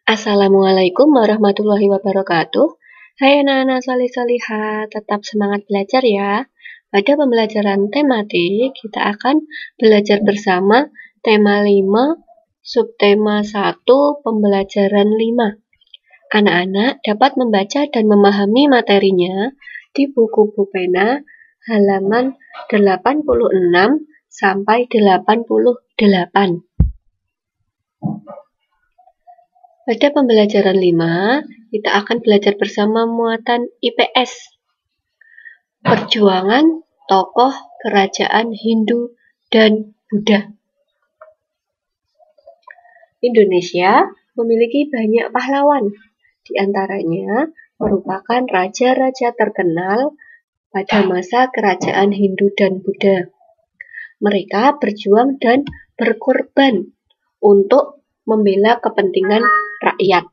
Assalamualaikum warahmatullahi wabarakatuh. Hai anak-anak solih-solihah, tetap semangat belajar ya. Pada pembelajaran tematik, kita akan belajar bersama tema 5, subtema 1, pembelajaran 5. Anak-anak dapat membaca dan memahami materinya di buku pena halaman 86 sampai 88. Pada pembelajaran 5, kita akan belajar bersama muatan IPS. Perjuangan tokoh kerajaan Hindu dan Buddha. Indonesia memiliki banyak pahlawan, di antaranya merupakan raja-raja terkenal pada masa kerajaan Hindu dan Buddha. Mereka berjuang dan berkorban untuk membela kepentingan rakyat.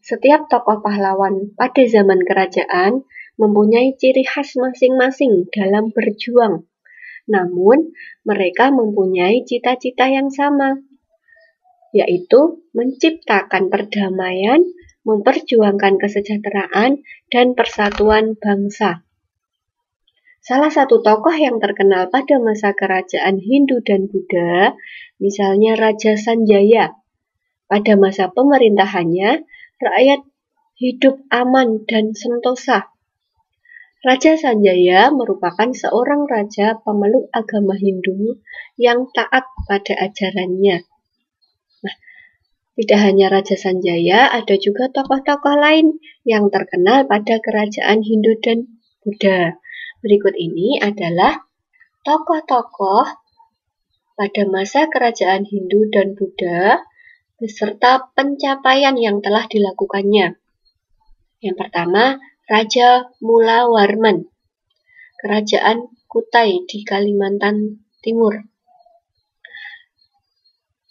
Setiap tokoh pahlawan pada zaman kerajaan mempunyai ciri khas masing-masing dalam berjuang. Namun, mereka mempunyai cita-cita yang sama, yaitu menciptakan perdamaian, memperjuangkan kesejahteraan, dan persatuan bangsa. Salah satu tokoh yang terkenal pada masa kerajaan Hindu dan Buddha, misalnya Raja Sanjaya. Pada masa pemerintahannya, rakyat hidup aman dan sentosa. Raja Sanjaya merupakan seorang raja pemeluk agama Hindu yang taat pada ajarannya. Nah, tidak hanya Raja Sanjaya, ada juga tokoh-tokoh lain yang terkenal pada kerajaan Hindu dan Buddha. Berikut ini adalah tokoh-tokoh pada masa kerajaan Hindu dan Buddha beserta pencapaian yang telah dilakukannya. Yang pertama, Raja Mulawarman, Kerajaan Kutai di Kalimantan Timur.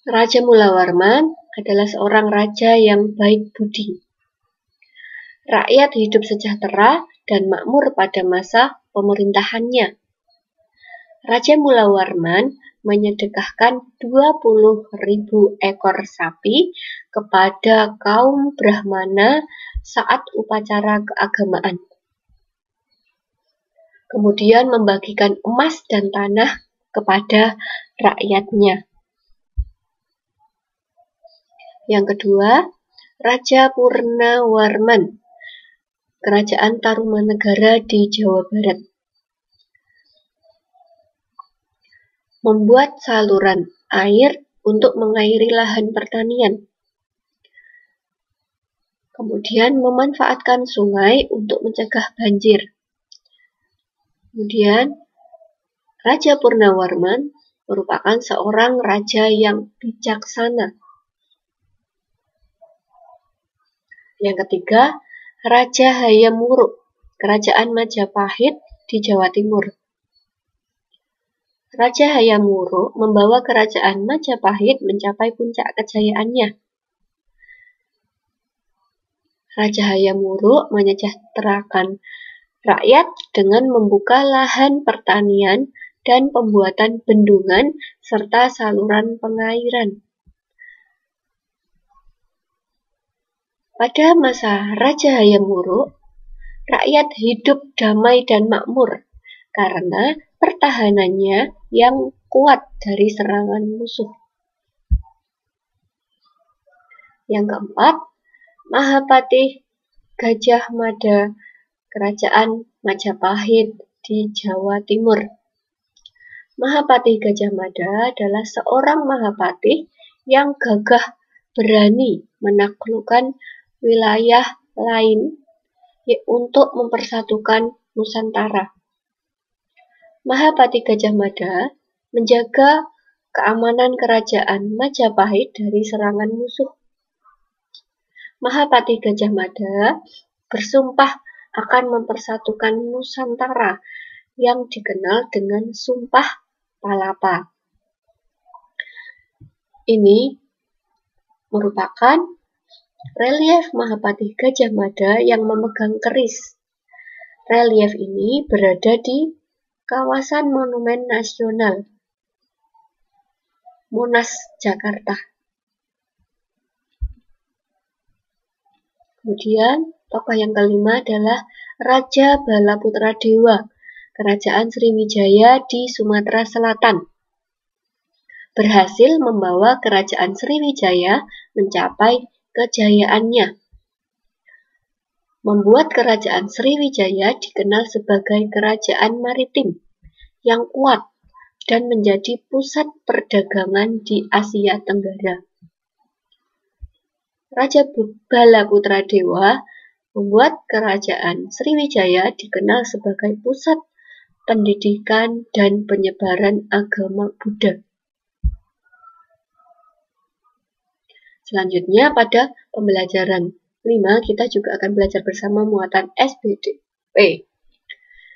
Raja Mulawarman adalah seorang raja yang baik budi. Rakyat hidup sejahtera dan makmur pada masa pemerintahannya. Raja Mulawarman menyedekahkan 20.000 ekor sapi kepada kaum Brahmana saat upacara keagamaan. Kemudian membagikan emas dan tanah kepada rakyatnya. Yang kedua, Raja Purnawarman, Kerajaan Tarumanegara di Jawa Barat. Membuat saluran air untuk mengairi lahan pertanian. Kemudian memanfaatkan sungai untuk mencegah banjir. Kemudian Raja Purnawarman merupakan seorang raja yang bijaksana. Yang ketiga, Raja Hayam Wuruk, Kerajaan Majapahit di Jawa Timur. Raja Hayam Wuruk membawa kerajaan Majapahit mencapai puncak kejayaannya. Raja Hayam Wuruk menyejahterakan rakyat dengan membuka lahan pertanian dan pembuatan bendungan serta saluran pengairan. Pada masa Raja Hayam Wuruk, rakyat hidup damai dan makmur karena pertahanannya yang kuat dari serangan musuh. Yang keempat, Mahapati Gajah Mada, Kerajaan Majapahit di Jawa Timur. Mahapati Gajah Mada adalah seorang Mahapati yang gagah berani menaklukkan wilayah lain untuk mempersatukan Nusantara. Mahapati Gajah Mada menjaga keamanan kerajaan Majapahit dari serangan musuh. Mahapati Gajah Mada bersumpah akan mempersatukan Nusantara yang dikenal dengan Sumpah Palapa. Ini merupakan relief Mahapati Gajah Mada yang memegang keris. Relief ini berada di kawasan Monumen Nasional Monas, Jakarta. Kemudian tokoh yang kelima adalah Raja Balaputra Dewa, Kerajaan Sriwijaya di Sumatera Selatan. Berhasil membawa Kerajaan Sriwijaya mencapai kejayaannya. Membuat Kerajaan Sriwijaya dikenal sebagai kerajaan maritim yang kuat dan menjadi pusat perdagangan di Asia Tenggara. Raja Balaputra Dewa membuat Kerajaan Sriwijaya dikenal sebagai pusat pendidikan dan penyebaran agama Buddha. Selanjutnya pada pembelajaran 5 kita juga akan belajar bersama muatan SBDP.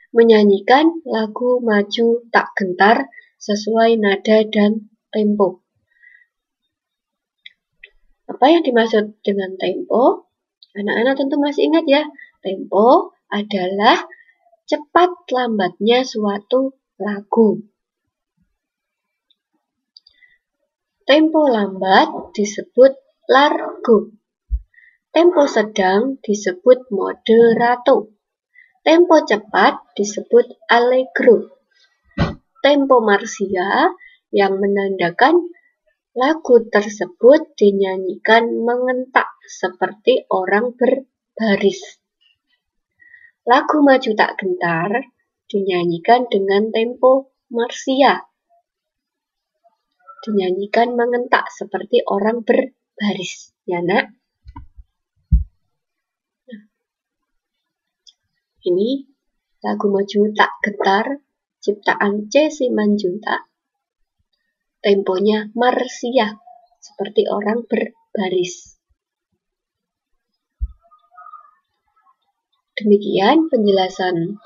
Menyanyikan lagu Maju Tak Gentar sesuai nada dan tempo. Apa yang dimaksud dengan tempo? Anak-anak tentu masih ingat ya, tempo adalah cepat lambatnya suatu lagu. Tempo lambat disebut largo. Tempo sedang disebut moderato. Tempo cepat disebut allegro. Tempo marsia yang menandakan lagu tersebut dinyanyikan mengentak seperti orang berbaris. Lagu Maju Tak Gentar dinyanyikan dengan tempo marsia. Dinyanyikan mengentak seperti orang berbaris. Ya, Nak? Ini lagu Maju Tak Gentar ciptaan C. Simanjuntak. Temponya marsia seperti orang berbaris. Demikian penjelasan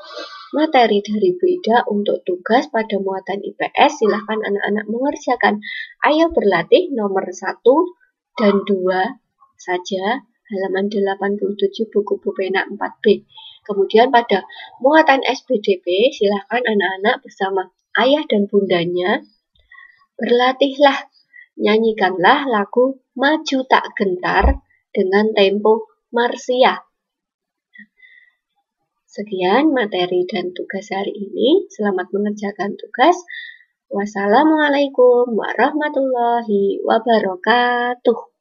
materi dari Bu Ida untuk tugas pada muatan IPS. Silahkan anak-anak mengerjakan. Ayo berlatih nomor 1 dan 2 saja, halaman 87 buku Pupena 4B. Kemudian pada muatan SBDP, silahkan anak-anak bersama ayah dan bundanya berlatihlah, nyanyikanlah lagu Maju Tak Gentar dengan tempo marsia. Sekian materi dan tugas hari ini. Selamat mengerjakan tugas. Wassalamualaikum warahmatullahi wabarakatuh.